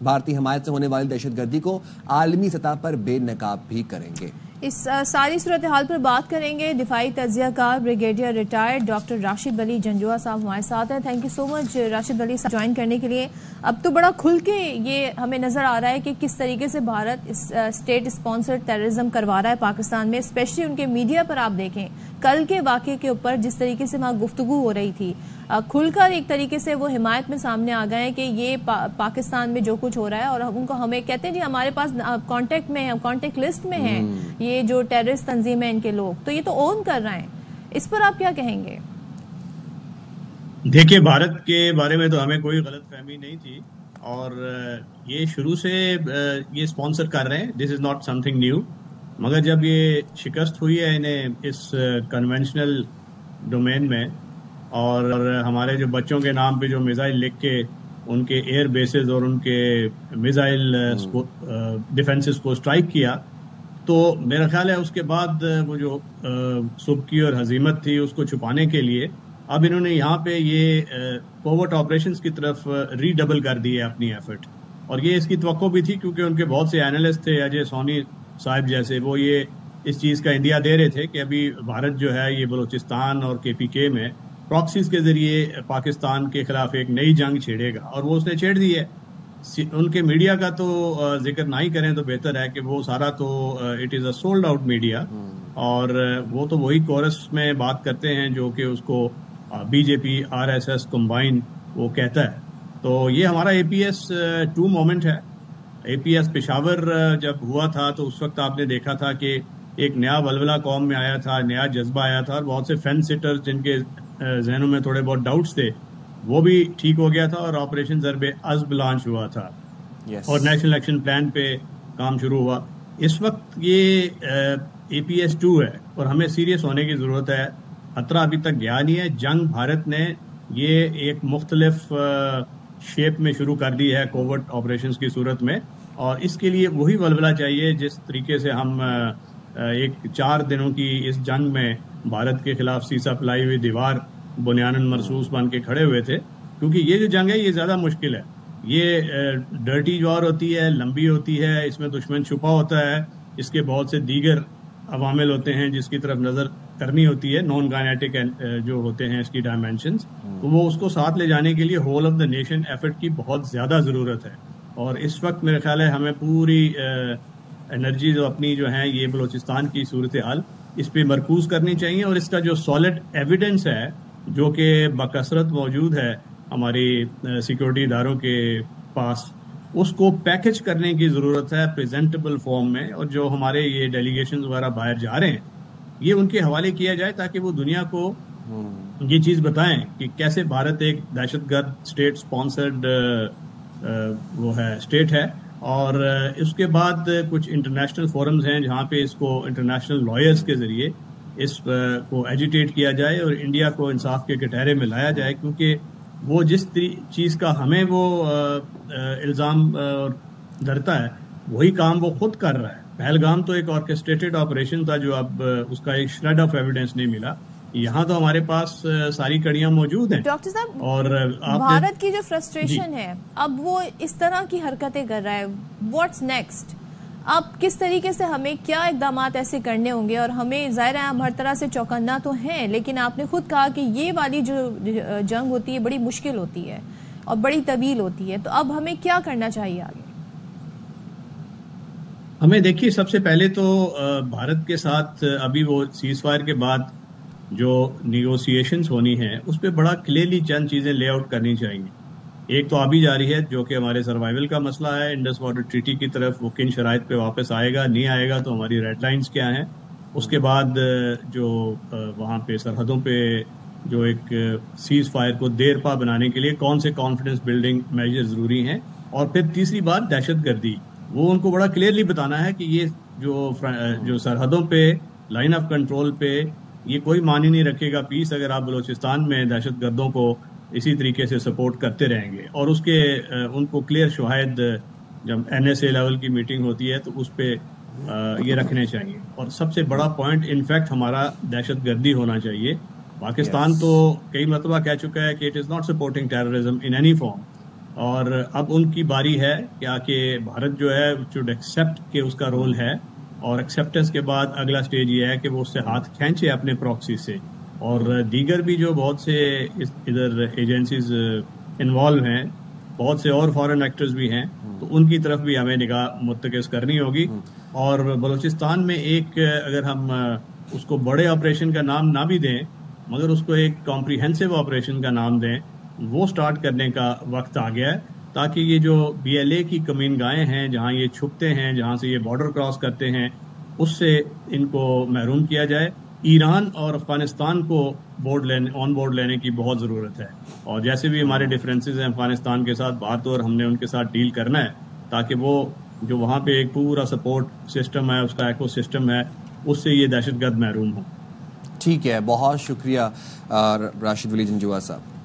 بھارتی حمایت سے ہونے والی دہشت گردی کو عالمی سطح پر بے نقاب بھی کریں گے۔ اس ساری صورتحال پر بات کریں گے دفاعی تجزیہ کار بریگیڈیئر ریٹائرڈ ڈاکٹر راشد علی جنجوعہ صاحب ہمارے ساتھ ہیں۔ تھینک یو سو مچ راشد علی صاحب جوائن کرنے کے لیے۔ اب تو بڑا کھل کے یہ ہمیں نظر آ رہا ہے کہ کس طریقے سے بھارت اسٹیٹ اسپانسرڈ ٹیررزم کروا رہا ہے پاکستان میں، اسپیشلی ان کے میڈیا پر آپ دیکھیں کل کے واقعے کے اوپر جس طریقے سے وہاں گفتگو ہو رہی تھی، کھل کر ایک طریقے سے وہ حمایت میں سامنے آ گئے ہیں کہ یہ پاکستان میں جو کچھ ہو رہا ہے، اور ان کو ہمیں کہتے ہیں جی ہمارے پاس کانٹیکٹ میں ہیں، کانٹیکٹ لسٹ میں ہیں یہ جو ٹیررسٹ تنظیم ہے ان کے لوگ، تو یہ تو اون کر رہے ہیں، اس پر آپ کیا کہیں گے؟ دیکھیے بھارت کے بارے میں تو ہمیں کوئی غلط فہمی نہیں تھی، اور یہ شروع سے یہ اسپانسر کر رہے ہیں، this is not something new, مگر جب یہ شکست ہوئی ہے انہیں اس کنونشنل ڈومین میں، اور ہمارے جو بچوں کے نام پہ جو میزائل لکھ کے ان کے ایئر بیسز اور ان کے میزائل ڈیفنسز کو اسٹرائک کیا، تو میرا خیال ہے اس کے بعد وہ جو سبکی اور ہزیمت تھی اس کو چھپانے کے لیے اب انہوں نے یہاں پہ یہ کوورٹ آپریشنز کی طرف ری ڈبل کر دی ہے اپنی ایفرٹ، اور یہ اس کی توقع بھی تھی کیونکہ ان کے بہت سے اینالسٹ تھے، اجے سونی صاحب جیسے، وہ یہ اس چیز کا اندیا دے رہے تھے کہ ابھی بھارت جو ہے یہ بلوچستان اور کے پی کے میں پراکسیز کے ذریعے پاکستان کے خلاف ایک نئی جنگ چھیڑے گا، اور وہ اس نے چھیڑ دی ہے۔ ان کے میڈیا کا تو ذکر نہ ہی کریں تو بہتر ہے کہ وہ سارا تو it is a sold out media, اور وہ تو وہی کورس میں بات کرتے ہیں جو کہ اس کو B J P R S S combine وہ کہتا ہے۔ تو یہ ہمارا اے پی ایس 2 مومنٹ ہے۔ اے پی ایس پشاور جب ہوا تھا تو اس وقت آپ نے دیکھا تھا کہ ایک نیا ولولہ قوم میں آیا تھا، نیا جذبہ آیا تھا، اور بہت سے فینس سٹر جن کے ذہنوں میں تھوڑے بہت ڈاؤٹس تھے وہ بھی ٹھیک ہو گیا تھا، اور آپریشن ضرب عزب لانچ ہوا تھا، اور نیشنل ایکشن پلان پہ کام شروع ہوا۔ اس وقت یہ اے پی ایس 2 ہے اور ہمیں سیریس ہونے کی ضرورت ہے۔ خطرہ ابھی تک گیا نہیں ہے، جنگ بھارت نے یہ ایک مختلف شیپ میں شروع کر دی ہے کوورٹ آپریشنز کی صورت میں، اور اس کے لیے وہی ولولہ چاہیے جس طریقے سے ہم ایک 4 دنوں کی اس جنگ میں بھارت کے خلاف سیسا پلائی ہوئی دیوار بنیاناً مرصوص بن کے کھڑے ہوئے تھے، کیونکہ یہ جو جنگ ہے یہ زیادہ مشکل ہے، یہ ڈرٹی وار ہوتی ہے، لمبی ہوتی ہے، اس میں دشمن چھپا ہوتا ہے، اس کے بہت سے دیگر عوامل ہوتے ہیں جس کی طرف نظر کرنی ہوتی ہے، نان کائنیٹک جو ہوتے ہیں اس کی ڈائمینشنز، تو وہ اس کو ساتھ لے جانے کے لیے whole of the nation effort کی بہت زیادہ ضرورت ہے، اور اس وقت میرے خیال ہے ہمیں پوری انرجی جو اپنی جو ہیں یہ بلوچستان کی صورتحال اس پہ مرکوز کرنی چاہیے، اور اس کا جو سالڈ ایویڈنس ہے جو کہ بکثرت موجود ہے ہماری سیکورٹی اداروں کے پاس، اس کو پیکج کرنے کی ضرورت ہے پریزنٹیبل فارم میں، اور جو ہمارے یہ ڈیلیگیشنز وغیرہ باہر جا رہے ہیں یہ ان کے حوالے کیا جائے تاکہ وہ دنیا کو یہ چیز بتائیں کہ کیسے بھارت ایک دہشت گرد اسٹیٹ اسپانسرڈ وہ ہے اسٹیٹ ہے، اور اس کے بعد کچھ انٹرنیشنل فورمز ہیں جہاں پہ اس کو انٹرنیشنل لائرز کے ذریعے اس کو ایجیٹیٹ کیا جائے اور انڈیا کو انصاف کے کٹہرے میں لایا جائے، کیونکہ وہ جس چیز کا ہمیں وہ الزام دھرتا ہے وہی کام وہ خود کر رہا ہے۔ پہلگام تو ایک آرکسٹریٹڈ آپریشن تھا جو اب اس کا ایک شریڈ آف ایویڈنس نہیں ملا، یہاں تو ہمارے پاس ساری کڑیاں موجود ہیں۔ ڈاکٹر صاحب، اور بھارت کی جو فرسٹریشن ہے اب وہ اس طرح کی حرکتیں کر رہا ہے، واٹس نیکسٹ؟ اب کس طریقے سے ہمیں کیا اقدامات ایسے کرنے ہوں گے؟ اور ہمیں ظاہر ہے ہم ہر طرح سے چوکنا تو ہیں، لیکن آپ نے خود کہا کہ یہ والی جو جنگ ہوتی ہے بڑی مشکل ہوتی ہے اور بڑی طویل ہوتی ہے، تو اب ہمیں کیا کرنا چاہیے آگے؟ ہمیں دیکھیے سب سے پہلے تو بھارت کے ساتھ ابھی وہ سیز فائر کے بعد جو نیگوسیشنز ہونی ہیں اس پہ بڑا کلیئرلی چند چیزیں لے آؤٹ کرنی چاہیے۔ ایک تو آبی جاری ہے جو کہ ہمارے سروائیول کا مسئلہ ہے، انڈس واٹر ٹریٹی کی طرف وہ کن شرائط پہ واپس آئے گا، نہیں آئے گا، تو ہماری ریڈ لائنز کیا ہیں۔ اس کے بعد جو وہاں پہ سرحدوں پہ جو ایک سیز فائر کو دیر پا بنانے کے لیے کون سے کانفیڈنس بلڈنگ میجر ضروری ہیں، اور پھر تیسری بات دہشت گردی، وہ ان کو بڑا کلیئرلی بتانا ہے کہ یہ جو سرحدوں پہ لائن آف کنٹرول پہ یہ کوئی معنی نہیں رکھے گا پیس اگر آپ بلوچستان میں دہشت گردوں کو اسی طریقے سے سپورٹ کرتے رہیں گے، اور اس کے ان کو کلیئر شواہد جب این ایس اے لیول کی میٹنگ ہوتی ہے تو اس پہ یہ رکھنے چاہیے۔ اور سب سے بڑا پوائنٹ انفیکٹ ہمارا دہشت گردی ہونا چاہیے۔ پاکستان تو کئی مرتبہ کہہ چکا ہے کہ it is not supporting terrorism in any form, اور اب ان کی باری ہے کہ بھارت جو ہے شوڈ ایکسیپٹ کہ اس کا رول ہے, اور ایکسیپٹنس کے بعد اگلا سٹیج یہ ہے کہ وہ اس سے ہاتھ کھینچے اپنے پراکسی سے. اور دیگر بھی جو بہت سے ادھر ایجنسیز انوالو ہیں, بہت سے اور فارن ایکٹرز بھی ہیں, تو ان کی طرف بھی ہمیں نگاہ مرتکز کرنی ہوگی. اور بلوچستان میں ایک اگر ہم اس کو بڑے آپریشن کا نام نہ بھی دیں, مگر اس کو ایک کمپریہنسو آپریشن کا نام دیں, وہ سٹارٹ کرنے کا وقت آ گیا ہے, تاکہ یہ جو بی ایل اے کی کمین گاہیں ہیں, جہاں یہ چھپتے ہیں, جہاں سے یہ بارڈر کراس کرتے ہیں, اس سے ان کو محروم کیا جائے. ایران اور افغانستان کو آن بورڈ لینے کی بہت ضرورت ہے, اور جیسے بھی ہمارے ڈفرینسز ہیں افغانستان کے ساتھ, بات اور ہم نے ان کے ساتھ ڈیل کرنا ہے, تاکہ وہ جو وہاں پہ ایک پورا سپورٹ سسٹم ہے, اس کا ایکو سسٹم ہے, اس سے یہ دہشت گرد محروم ہو. ٹھیک ہے, بہت شکریہ راشد ولی جنجوعہ صاحب.